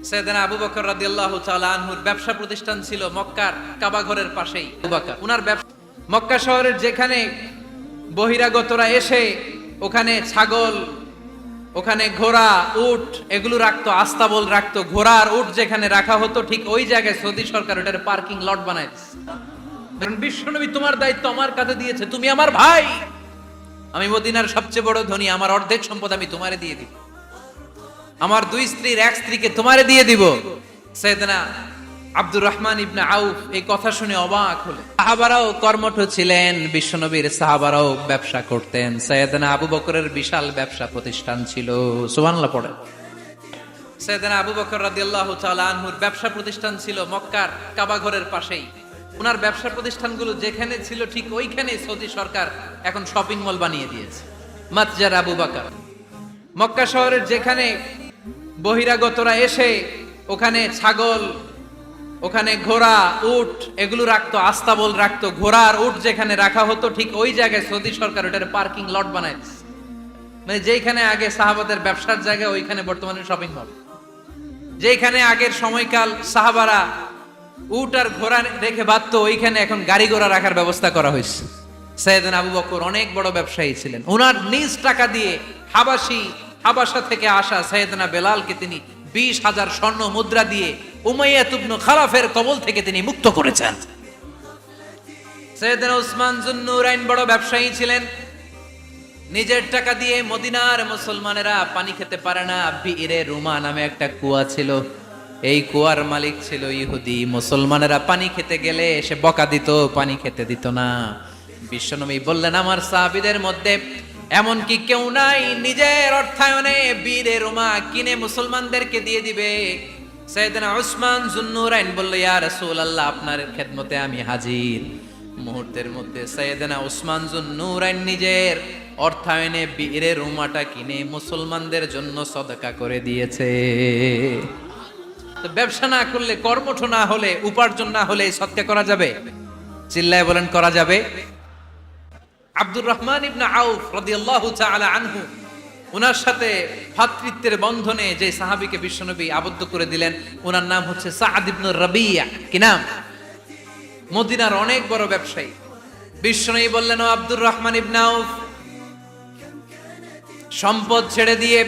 সাইয়েদনা আবু বকর রাদিয়াল্লাহু তাআলা আনহুর ব্যবসা প্রতিষ্ঠান ছিল মক্কার কাবা ঘরের পাশেই। আবু বকর উনার ব্যবসা মক্কা শহরের যেখানে বহিরাগতরা এসে ওখানে ছাগল, ওখানে ঘোড়া, উট এগুলো রাখতো, আস্তাবল রাখতো। ঘোড়া আর উট যেখানে রাখা হতো ঠিক ওই জায়গায় সৌদি সরকার ওটার পার্কিং লট বানায় দিয়েছে। কারণ বিশ্বনবী তোমার দায়িত্ব আমার কাছে দিয়েছে, তুমি আমার ভাই, আমি মদিনার সবচেয়ে বড় ধনী, আমার অর্ধেক সম্পদ আমি তোমারে দিয়ে দিব, আমার দুই স্ত্রীর এক স্ত্রীকে তোমারে দিয়ে দিব। সাইয়েদনা আব্দুর রহমান ইবনে আউফ এই কথা শুনে অবাক হলেন। সাহাবারাও কর্মঠ ছিলেন, বিশ্বনবীর সাহাবারাও ব্যবসা করতেন। সাইয়েদনা আবু বকরের বিশাল ব্যবসা প্রতিষ্ঠান ছিল। সুবহানাল্লাহ পড়ে। সাইয়েদনা আবু বকর রাদিয়াল্লাহু তাআলা আনহুর ব্যবসা প্রতিষ্ঠান ছিল মক্কার কাবা ঘরের পাশেই। উনার ব্যবসা প্রতিষ্ঠানগুলো যেখানে ছিল ঠিক ওইখানে সৌদি সরকার এখন শপিং মল বানিয়ে দিয়েছে। মাতজার আবু বকর মক্কা শহরের যেখানে বহিরাগতরা এসে ওখানে ছাগল, ওখানে ঘোড়া, উট এগুলো রাখতো, আস্তাবল রাখতো। ঘোড়া আর উট যেখানে রাখা হতো ঠিক ওই জায়গায় সৌদি সরকার ওটার পার্কিং লট বানায় দিয়েছে। মানে যেখানে আগে সাহাবাদের ব্যবসার জায়গা ওইখানে বর্তমানে শপিং মল। যেখানে আগের সময়কাল সাহাবারা উট আর ঘোড়া রেখে বাঁধতো ওইখানে এখন গাড়ি ঘোড়া রাখার ব্যবস্থা করা হয়েছে। সাইয়েদনা আবু বকর অনেক বড় ব্যবসায়ী ছিলেন। ওনার নিজ টাকা দিয়ে হাবাসা থেকে আসা সাইয়েদনা বেলালকে তিনি 20,000 স্বর্ণ মুদ্রা দিয়ে উমাইয়া ইবনে খালাফের কবল থেকে তিনি মুক্ত করেছেন। সাইয়েদনা উসমান যুন্নুরাইন বড় ব্যবসায়ী ছিলেন। নিজের টাকা দিয়ে মদিনার মুসলমানেরা পানি খেতে পারে না, বিইরে রুমা নামে একটা কুয়া ছিল, এই কুয়ার মালিক ছিল ইহুদি। মুসলমানেরা পানি খেতে গেলে সে বকা দিত, পানি খেতে দিত না। বিশ্বনবী বললেন, আমার সাহাবীদের মধ্যে এমন কি কেউ নাই নিজের অর্থায়নে বীরে রুমা কিনে মুসলমানদেরকে দিয়ে দিবে? সাইয়েদনা উসমান যুন্নুরাইন বলল, ইয়া রাসূলুল্লাহ, আপনার খেদমতে আমি হাজির। মুহূর্তের মধ্যে সাইয়েদনা উসমান যুন্নুরাইন নিজের অর্থায়নে বীরে রুমাটা কিনে মুসলমানদের জন্য সদকা করে দিয়েছে। তো ব্যবসা না করলে, কর্মঠ না হলে, উপার্জন না হলে সদকা করা যাবে? চিল্লায় বলেন করা যাবে। আব্দুর রহমান ইবনে আউফ রাদিয়াল্লাহু তাআলা আনহু, ওনার সাথে ভ্রাতৃত্বের বন্ধনে যে সাহাবীকে বিশ্বনবী আবদ্ধ করে দিলেন, ওনার নাম হচ্ছে সাআদ ইবনে রাবিয়া। কি নাম? মদিনার অনেক বড় ব্যবসায়ী। বিশ্বনবী বললেন, ও আব্দুর রহমান ইবনে আউফ, সম্পদ ছেড়ে দিয়ে,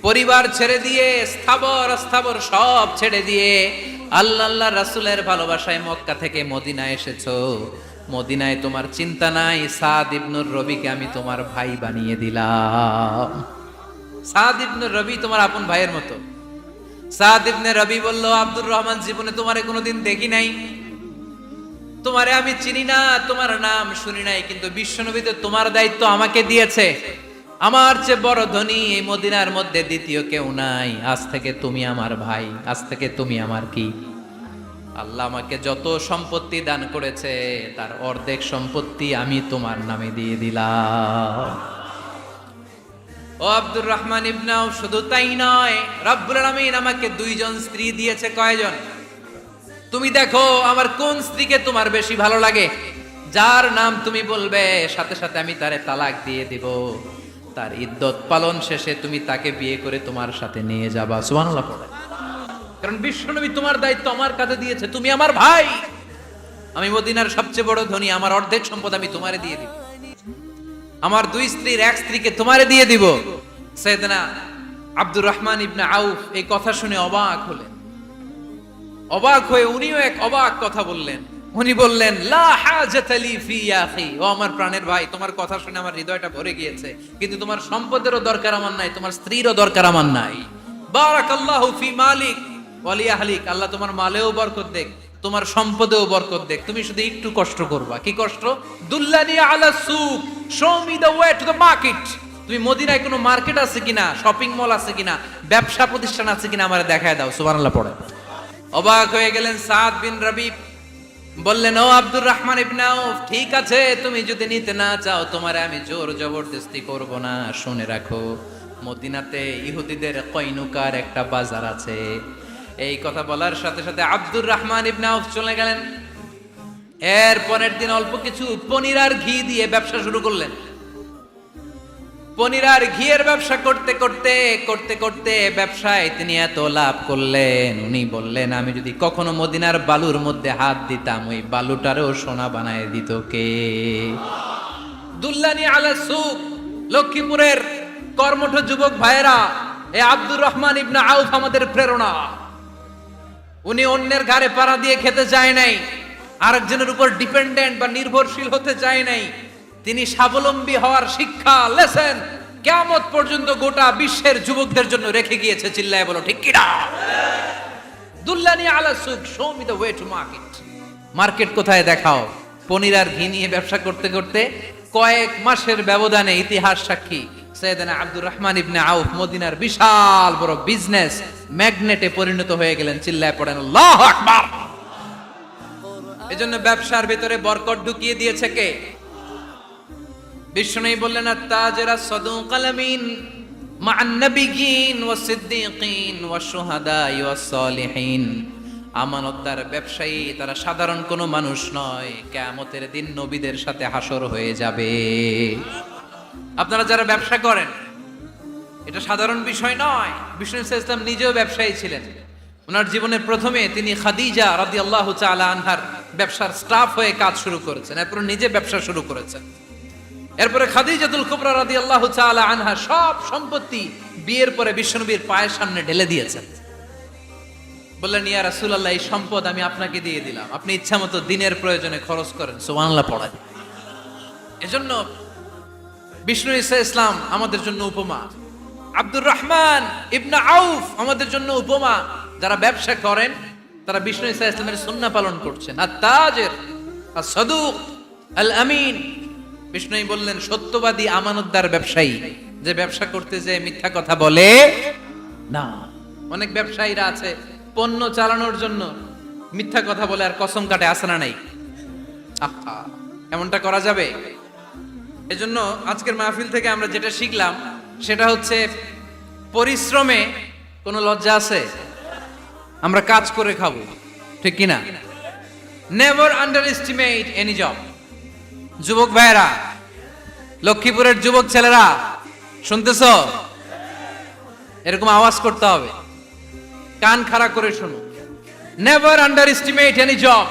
পরিবার ছেড়ে দিয়ে, স্থাবর সব ছেড়ে দিয়ে আল্লাহ রাসূলের ভালোবাসায় মক্কা থেকে মদিনায় এসেছো। মদিনায় তোমার চিন্তা নাই, সাদ ইবনুর রবিকে আমি তোমার ভাই বানিয়ে দিলাম। সাদ ইবনুর রবি তোমার আপন ভাইয়ের মতো। সাদ ইবনে রবি বলল, আব্দুর রহমান, জীবনে তোমারে কোনোদিন দেখি নাই, তোমারে আমি চিনি না, তোমার নাম শুনি নাই, কিন্তু বিশ্বনবী তো তোমার দায়িত্ব আমাকে দিয়েছে। আমার চেয়ে বড় ধনী এই মদিনার মধ্যে দ্বিতীয় কেউ নাই। আজ থেকে তুমি আমার ভাই, আজ থেকে তুমি আমার কি? আল্লাহ আমাকে যত সম্পত্তি দান করেছে তার অর্ধেক সম্পত্তি আমি তোমার নামে দিয়ে দিলাম। ও আব্দুর রহমান ইবনে আউফ, শুধু তাই নয়, রব্বুল আলামিন আমাকে 2 জন স্ত্রী দিয়েছে। কয়জন? তুমি দেখো আমার কোন স্ত্রীকে তোমার বেশি ভালো লাগে, যার নাম তুমি বলবে সাথে সাথে আমি তারে তালাক দিয়ে দিব। তার ইদ্যত পালন শেষে তুমি তাকে বিয়ে করে তোমার সাথে নিয়ে যাবা। সুবহানাল্লাহ পড়ে। কারণ বিশ্বনবী তোমার দায়িত্ব আমার কাছে দিয়েছে, তুমি আমার ভাই, আমি মদিনার সবচেয়ে বড় ধনী, আমার অর্ধেক সম্পদ আমি তোমারে দিয়ে দিব, আমার 2 স্ত্রীর এক স্ত্রীকে তোমারে দিয়ে দিব। সাইয়েদনা আব্দুর রহমান ইবনে আউফ এই কথা শুনে অবাক হলেন। অবাক হয়ে উনিও এক অবাক কথা বললেন। উনি বললেন, লা হাজাতা লি ফি ইয়া আখি, ও আমার প্রাণের ভাই, তোমার কথা শুনে আমার হৃদয়টা ভরে গিয়েছে, কিন্তু তোমার সম্পদেরও দরকার আমার নাই, তোমার স্ত্রীরও দরকার আমার নাই। বারাকাল্লাহু ফি মালিক ওয়া লি আহলিক, আল্লাহ তোমার মালেও বরকত দেখ, তোমার সম্পদেও বরকত দেখ। তুমি শুধু একটু কষ্ট করবা। কি কষ্ট? দুল্লানি আলা সুক, show me the way to the market. তুমি মদিনায় কোনো মার্কেট আছে কিনা, শপিং মল আছে কিনা, ব্যবসা প্রতিষ্ঠান আছে কিনা আমারে দেখায় দাও। সুবহানাল্লাহ পড়ে। অবাক হয়ে গেলেন সাদ বিন রবি। বললেন, ও আব্দুর রহমান ইবনে আউফ, ঠিক আছে, তুমি যদি নিতে না চাও তোমারে আমি জোর জবরদস্তি করব না। শুনে রাখো, মদিনাতে ইহুদিদের কয়নুকার একটা বাজার আছে। এই কথা বলার সাথে সাথে আব্দুর রহমান ইবনে আউফ চলে গেলেন। এর পরের দিন অল্প কিছু পনির আর ঘি দিয়ে ব্যবসা শুরু করলেন। পনির আর ঘিয়ের ব্যবসা করতে করতে করতে করতে ব্যবসায় তিনি এত লাভ করলেন, উনি বললেন আমি যদি কখনো মদিনার বালুর মধ্যে হাত দিতাম ওই বালুটারও সোনা বানায় দিত কে? দুল্লানি আলা সুক, লক্ষ্মীপুরের কর্মঠ যুবক ভাইয়েরা, এ আব্দুর রহমান ইবনে আউফ আমাদের প্রেরণা। উনি অন্যের ঘাড়ে পাড়া দিয়ে খেতে চায় নাই, আরেকজনের উপর ডিপেন্ডেন্ট বা নির্ভরশীল হতে চায় নাই। তিনি স্বাবলম্বী হওয়ার শিক্ষা লেসেন কিয়ামত পর্যন্ত গোটা বিশ্বের যুবকদের জন্য রেখে গিয়েছে। চিল্লায় বলো ঠিক কিনা? দুল্লানি আলা সুক, show me the way to market. Market কোথায় দেখাও। পনির আর ঘি নিয়ে ব্যবসা করতে করতে কয়েক মাসের ব্যবধানে ইতিহাস সাক্ষী সাইয়েদনা আব্দুর রহমান ইবনে আউফ মদিনার বিশাল বড় বিজনেস ম্যাগনেটে পরিণত হয়ে গেলেন। চিল্লায় পড়েন আল্লাহু আকবার। এজন্য ব্যবসার ভিতরে বরকত ঢুকিয়ে দিয়েছে কে? বিষ্ণু বললেন আত-তাজিরা সাদুকাল আমিন মা'আন নাবিয়্যিন ওয়াস সিদ্দীকিন ওয়াস শুহাদা ওয়াস সালিহিন। আমানতদার ব্যবসায়ী তারা সাধারণ কোনো মানুষ নয়, কিয়ামতের দিন নবীদের সাথে হাসর হয়ে যাবে। আপনারা যারা ব্যবসা করেন, এটা সাধারণ বিষয় নয়। বিষ্ণু সাল্লাল্লাহু আলাইহি ওয়াসাল্লাম নিজেও ব্যবসায়ী ছিলেন। ওনার জীবনের প্রথমে তিনি খাদিজা রাদিয়াল্লাহু তাআলা আনহার ব্যবসার স্টাফ হয়ে কাজ শুরু করেছেন, এরপর নিজে ব্যবসা শুরু করেছেন। এরপরে খাদিজাতুল কুবরা রাদিয়াল্লাহু তাআলা আনহা সব সম্পত্তি বিয়ের পরে বিশ্বনবীর পায়ের সামনে ঢেলে দিয়েছেন। বললেন ইয়া রাসূলুল্লাহ, এই সম্পদ আমি আপনাকে দিয়ে দিলাম, আপনি ইচ্ছামতো দিনের প্রয়োজনে খরচ করেন। সুবহানাল্লাহ পড়ায়। এজন্য বিষ্ণু ঈসা ইসলাম আমাদের জন্য উপমা, আব্দুর রহমান ইবনে আউফ আমাদের জন্য উপমা। যারা ব্যবসা করেন তারা বিষ্ণু ঈসা ইসলামের সুন্নাহ পালন করছেন। আত-তাজির আস-সাদুক আল আমিন। বিষ্ণুই বললেন সত্যবাদী আমানতদার ব্যবসায়ী, যে ব্যবসা করতে যে মিথ্যা কথা বলে না। অনেক ব্যবসায়ীরা আছে পণ্য চালানোর জন্য মিথ্যা কথা বলে আর কসম কাটে, আছে না নাই? আহা, এমনটা করা যাবে? এজন্য আজকের মাহফিল থেকে আমরা যেটা শিখলাম সেটা হচ্ছে পরিশ্রমে কোনো লজ্জা আছে? আমরা কাজ করে খাবো, ঠিক কিনা? Never under estimate any job. যুবক ভাইয়েরা, লক্ষ্মীপুরের যুবক ছেলেরা শুনতেছ? এরকম আওয়াজ করতে হবে, কান খাড়া করে শোনো। Never under estimate any job.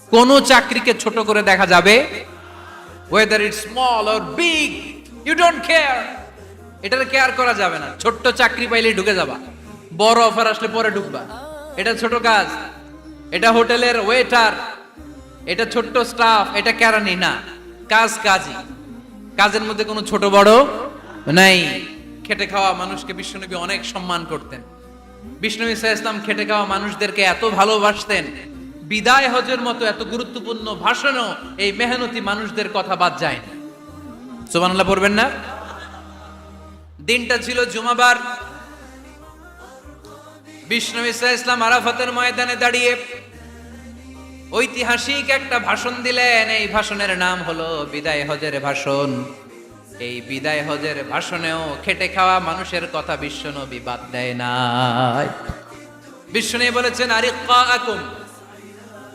কোন চাকরিকে ছোট করে দেখা যাবে, whether it's small or big, you don't care. এটার কেয়ার করা যাবে না। ছোট্ট চাকরি পাইলেই ঢুকে যাবা, বড় অফার আসলে পরে ঢুকবা। এটা ছোট কাজ, এটা হোটেলের ওয়েটার, এটা ছোট্ট স্টাফ, এটা কেরানি না। কাজ কাজই, কাজের মধ্যে কোনো ছোট বড় নাই। খেটে খাওয়া মানুষকে বিশ্বনবী অনেক সম্মান করতেন। বিষ্ণু ঈসা ইসলাম খেটে খাওয়া মানুষদেরকে এত ভালোবাসতেন, বিদায় হজের মতো এত গুরুত্বপূর্ণ ভাষণও এই মেহনতি মানুষদের কথা বাদ যায় না। সুবহানাল্লাহ পড়বেন না? দিনটা ছিল জুমাবার। বিষ্ণু ঈসা ইসলাম আরাফাতের ময়দানে দাঁড়িয়ে ঐতিহাসিক একটা ভাষণ দিলেন। এই ভাষণের নাম হলো বিদায় হজের ভাষণ। এই বিদায় হজের ভাষণেও খেটে খাওয়া মানুষের কথা বিশ্বনবী বাদ দেয় নাই। বিশ্বনবী বলেছেন আরিক্কাকুম,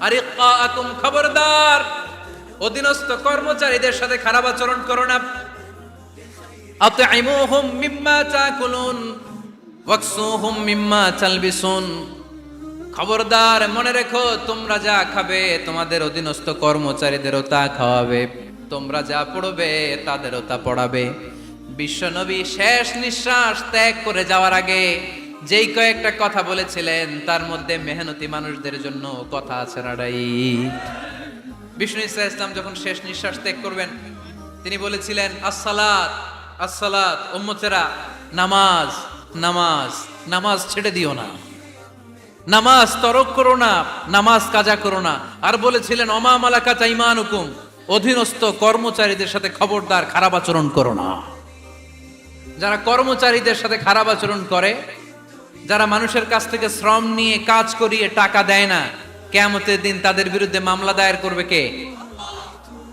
আরিক্কাকুম, খবরদার অধীনস্থ কর্মচারীদের সাথে খারাপ আচরণ করো না। আতঈমুহুম মিম্মা তাকুলুন ওয়াকসুহুম মিম্মা তালবিসুন। খবরদার মনে রেখো, তোমরা যা খাবে তোমাদের অধীনস্থ কর্মচারীদেরও তা খাওয়াবে, তোমরা যা পড়বে তাদেরও তা পড়াবে। বিশ্বনবী শেষ নিঃশ্বাস ত্যাগ করে যাওয়ার আগে যেই কয়েকটা কথা বলেছিলেন তার মধ্যে মেহনতি মানুষদের জন্য কথা আছে নাড়াই। বিষ্ণু ঈসা ইসলাম যখন শেষ নিঃশ্বাস ত্যাগ করবেন তিনি বলেছিলেন আসসালাত, আসসালাত, উম্মতেরা নামাজ, নামাজ, নামাজ ছেড়ে দিও না, নামাজ তরক করো না, নামাজ কাজা করো না। আর বলেছিলেন অমা মালাকাত আইমানুকুম, অধীনস্থ কর্মচারীদের সাথে খবরদার খারাপ আচরণ করো না। যারা কর্মচারীদের সাথে খারাপ আচরণ করে, যারা মানুষের কাছ থেকে শ্রম নিয়ে কাজ করিয়ে টাকা দেয় না, কিয়ামতের দিন তাদের বিরুদ্ধে মামলা দায়ের করবে কে?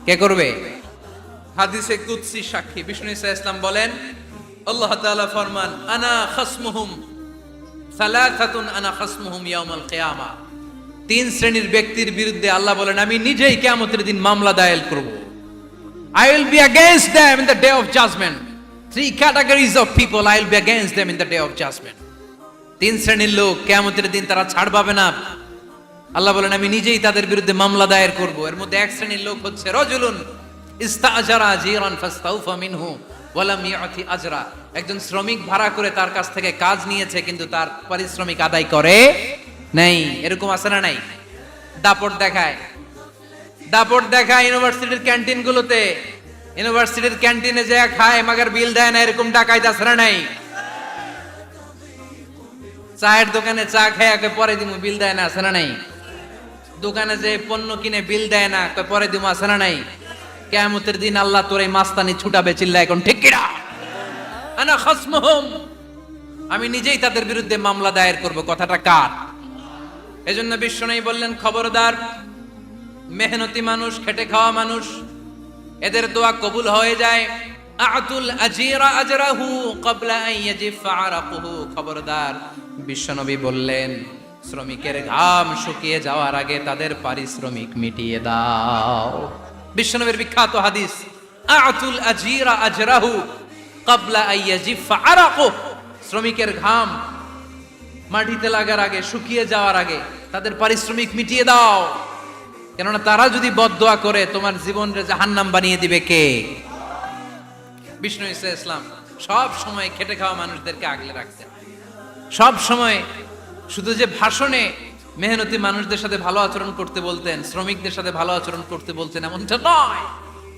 কে করবে? হাদিসে কুদসি সাক্ষী বিষ্ণু ঈসা ইসলাম বলেন, আল্লাহ তাআলা ফরমান আনা খাসমুহুম সালাসাতুন আনা খাসমুহুম ইয়াউমাল কিয়ামা। তিন শ্রেণীর ব্যক্তির বিরুদ্ধে আল্লাহ বলেন আমি নিজেই কিয়ামতের দিন মামলা দায়ের করব। I will be against them in the day of judgment. Three categories of people I will be against them in the day of judgment. তিন শ্রেণীর লোক কিয়ামতের দিন তারা ছাড় পাবে না। আল্লাহ বলেন আমি নিজেই তাদের বিরুদ্ধে মামলা দায়ের করব। এর মধ্যে এক শ্রেণীর লোক হচ্ছে রাজুলুন ইস্তাজারা জিরান ফাস্তাউফা মিনহু ওয়া লাম ইয়াতি আজরা। একজন শ্রমিক ভাড়া করে তার কাছ থেকে কাজ নিয়েছে কিন্তু তার পারিশ্রমিক আদায় করে নাই। এরকম আছে না নাই? দাপট দেখায় ইউনিভার্সিটির ক্যান্টিনগুলোতে। ইউনিভার্সিটির ক্যান্টিনে যে খায় মাগার বিল দেয় না, এরকম ডাকাইত আছে না নাই? চায়ের দোকানে চা খায় পরে দিমু, বিল দেয় না, আছে না নাই? দোকানে যে পণ্য কিনে বিল দেয় না, পরে দিমু, আছে না নাই? কিয়ামতের দিন আল্লাহ তোর এই মাস্তানি ছুটাবে, চিল্লা এখন ঠিক কিনা? আনা খাসমুহুম, আমি নিজেই তাদের বিরুদ্ধে মামলা দায়ের করব। কথাটা কার? এজন্য বিশ্বনবী বললেন খবরদার, মেহনতি মানুষ, খেটে খাওয়া মানুষ, এদের দোয়া কবুল হয়ে যায়। আতুল আজিরা আজরাহু ক্বাবলা আন ইয়াজিফা আরাকুহু। খবরদার, বিশ্বনবী বললেন শ্রমিকের ঘাম শুকিয়ে যাওয়ার আগে তাদের পারিশ্রমিক মিটিয়ে দাও। বিশ্বনবীর বিখ্যাত হাদিস, আতুল আজিরা আজরাহু ক্বাবলা আন ইয়াজিফা আরাকুহু। শ্রমিকের ঘাম মাটিতে লাগার আগে, শুকিয়ে যাওয়ার আগে তাদের পারিশ্রমিক মিটিয়ে দাও। কেননা তারা যদি বদদোয়া করে তোমার জীবনকে জাহান্নাম বানিয়ে দিবে কে? বিষ্ণু ইসলাম সব সময় খেটে খাওয়া মানুষদেরকে আগলে রাখতেন। সব সময় শুধু যে ভাষণে মেহনতি মানুষদের সাথে ভালো আচরণ করতে বলতেন, শ্রমিকদের সাথে ভালো আচরণ করতে বলতেন এমনটা নয়।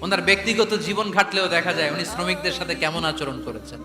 ওনার ব্যক্তিগত জীবন ঘাটলেও দেখা যায় উনি শ্রমিকদের সাথে কেমন আচরণ করেছেন।